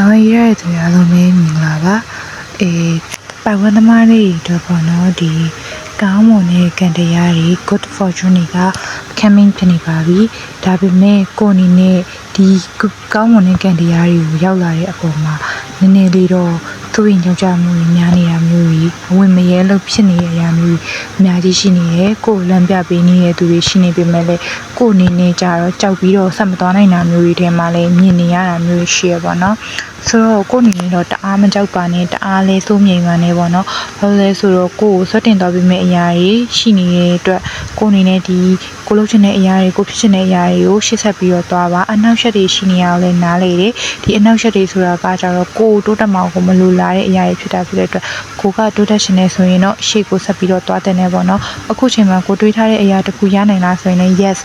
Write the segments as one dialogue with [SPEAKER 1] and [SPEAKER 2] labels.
[SPEAKER 1] ဝင်ရတဲ့သူများလုံးပဲမြင်လာပါပိုင်ဝန်းသမားလေးတွေပေါ့နော်ဒီကောင်းမွန်တဲ့ကံတရားတွေ good fortune တွေက coming ဖြစ်နေပါပြီဒါပေမဲ့ကိုအနေနဲ့ဒီကောင်းမွန်တဲ့ကံတရားတွေကိုရောက်လာတဲ့အပေါ်မှာနည်းနည်းလေးတော့သူ့ရင်ကြောက်ကြမှုတွေများနေတာမျိုးကြီးအဝင်မရဲလို့ဖြစ်နေတဲ့အရာမျိုးကြီးအများကြီးရှိနေတယ်ကိုလမ်းပြပေးနေတဲ့သူတွေရှိနေပေမဲ့လည်းကိုအနေနဲ့ကြတော့ကြောက်ပြီးတော့ဆက်မသွားနိုင်တာမျိုးတွေထဲမှာလည်းမြင်နေရတာမျိုးရှိရပါတော့ဆိုတော့ကိုအနေနဲ့တော့တအားမကြောက်ပါနဲ့တအားလဲစိုးမြိန်ပါနဲ့ပေါ့နော်ဘာလို့လဲဆိုတော့ကိုကိုဆွတ်တင်သွားပြီးမဲ့အရာတွေရှိနေတဲ့အတွက်ကိုအနေနဲ့ဒီကိုလုပ်ချင်တဲ့အရာတွေကိုဖြစ်ချင်တဲ့အရာတွေကိုရှေ့ဆက်ပြီးတော့သွားပါအနောက်ရှက်တွေရှိနေရအောင်လဲနားလေတယ်ဒီအနောက်ရှက်တွေဆိုတာကကြတော့ကိုတိုးတက်မှာကိုမလိုလားတဲ့အရာတွေဖြစ်တာဖြစ်တဲ့အတွက်ကိုကတိုးတက်ရှင်နေဆိုရင်တော့ရှေ့ကိုဆက်ပြီးတော့သွားတဲ့နေပေါ့နော်အခုချိန်မှာကိုတွေးထားတဲ့အရာတစ်ခုရနိုင်လားဆိုရင်လည်း yes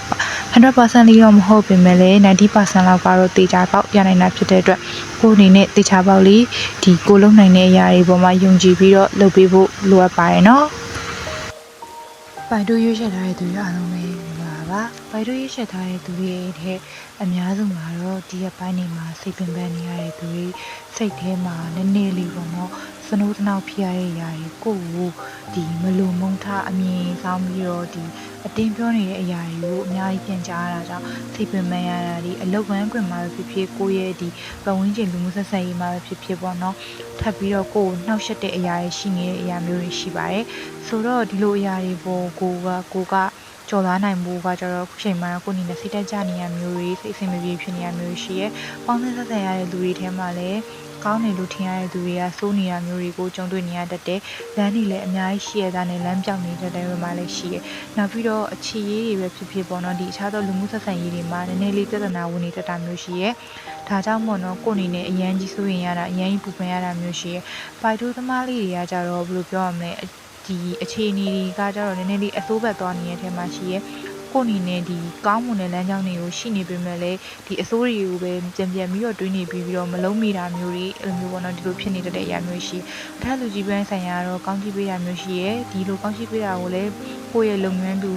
[SPEAKER 1] 100% လေးတော့မဟုတ်ပေမဲ့လည်း90% လောက်ကတော့တေချာပေါက်ရနိုင်တာဖြစ်တဲ့အတွက်ကိုအနေနဲ့တေချာပေါက်လေးဒီကိုလုံနိုင်တဲ့အရာတွေပေါ်မှာယုံကြည်ပြီးတော့လုပ်ပေးဖို့လိုအပ်ပါတယ်နော်ပိုင်တို့ရွေးချယ်ထားတဲ့သူတွေအားလုံးပဲမင်္ဂလာပါပိုင်တို့ရွေးချယ်ထားတဲ့သူတွေတဲ့အများစုမှာတော့ဒီရက်ပိုင်းနေမှာစိတ်ပင်ပန်းနေရတဲ့သူတွေစိတ်ထဲမှာနည်းနည်းလေးပေါ့နော်စနိုးတနောက်ဖြစ်ရတဲ့အရာတွေကိုဒီမလိုမုန်းထားအမြင်ဆောင်ပြီးတော့ဒီအတင်းပြောနေတဲ့အရာတွေကိုအများကြီးပြန်ကြားရတာကြောင့်စိတ်ပင်ပန်းရတာဒီအလောက်ဝမ်းခွင်မှာပဲဖြစ်ဖြစ်ကိုယ့်ရဲ့ဒီပတ်ဝန်းကျင်လူမှုဆက်ဆံရေးမှာပဲဖြစ်ဖြစ်ပေါ့နော်ထပ်ပြီးတော့ကိုယ်နှောက်ယှက်တဲ့အရာတွေရှိနေတဲ့အရာမျိုးတွေရှိပါတယ်ဆိုတော့ဒီလိုအရာတွေပေါ်ကိုကကြော်လာနိုင်ဖို့ကကျတော့ခုချိန်မှာကိုနေနဲ့စိတ်တက်ကြနေရမျိုးတွေစိတ်အဆင်မပြေဖြစ်နေရမျိုးရှိရဲပေါင်းစပ်ဆက်ဆံရတဲ့လူတွေထဲမှာလည်းကောင်းတယ်လို့ထင်ရတဲ့သူတွေကစိုးနေရမျိုးတွေကိုကြုံတွေ့နေရတတ်တယ်လမ်းတွေလည်းအများကြီးရှိရတာနဲ့လမ်းပြောင်းနေတဲ့တိုင်မှာလည်းရှိရဲနောက်ပြီးတော့အခြေရေးတွေပဲဖြစ်ဖြစ်ပေါ့နော်ဒီအခြားသောလူမှုဆက်ဆံရေးတွေမှာနည်းနည်းလေးပြဿနာဝင်နေတတ်တာမျိုးရှိရဲဒါကြောင့်မို့နော်ကိုနေနဲ့အရန်ကြီးစိုးရင်ရတာအရန်ကြီးပူပန်ရတာမျိုးရှိရဲပိုက်တိုးသမားလေးတွေကကြတော့ဘယ်လိုပြောရမလဲဒီအခြေအနေတွေကကြတော့နည်းနည်းလေးအဆိုးဘက်သွားနေတဲ့ထဲမှာရှိရဲကိုအနေနဲ့ဒီကောင်းမွန်တဲ့လမ်းကြောင်းတွေကိုရှိနေပေမဲ့လည်းဒီအစိုးတွေကိုပဲပြန်ပြီးတော့တွေးနေပြီးတော့မလုံးမိတာမျိုးတွေအဲ့လိုမျိုးပေါ့နော်ဒီလိုဖြစ်နေတဲ့အရာမျိုးရှိအထက်လူကြီးပိုင်းဆိုင်ရာတော့ကောင်းချီးပေးတာမျိုးရှိရဲဒီလိုကောင်းချီးပေးတာကိုလည်းကိုယ့်ရဲ့လုပ်ငန်းသူ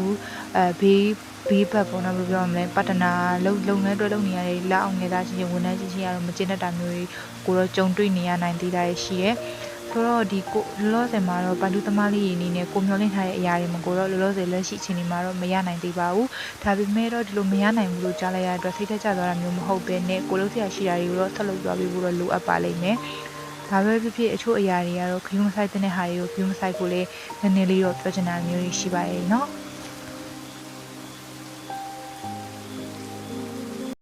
[SPEAKER 1] ဘေးဘက်ပေါ့နော်ဘယ်လိုပြောရမလဲပါတနာလုပ်ငန်းတွဲလုပ်နေရတဲ့လက်အောင်ငယ်သားချင်းဝန်ထမ်းချင်းရတော့မကျင့်တတ်တာမျိုးတွေကိုတော့ကြုံတွေ့နေရနိုင်သေးတာရှိရဲဆိုတော့ဒီကိုလောလောဆယ်မှာတော့ပါလူသမားလေးအနေနဲ့ကိုမျောလင့်ထားတဲ့အရာတွေမကိုတော့လောလောဆယ်လက်ရှိအချိန်ဒီမှာတော့မရနိုင်သေးပါဘူးဒါပေမဲ့တော့ဒီလိုမရနိုင်ဘူးလို့ကြားလိုက်ရတဲ့အတွက်စိတ်သက်သာသွားတာမျိုးမဟုတ်ဘဲနဲ့ကိုလုံးဆရာရှိတာတွေကိုတော့ဆက်လုပ်သွားပြီးဖို့တော့လိုအပ်ပါလိမ့်မယ်ဒါပဲဖြစ်ဖြစ်အချို့အရာတွေကတော့ခရုံးဆိုင်တဲ့ဟာတွေကိုခရုံးဆိုင်ကိုလည်းနည်းနည်းလေးတော့ပြောချင်တာမျိုးတွေရှိပါရဲ့เนาะ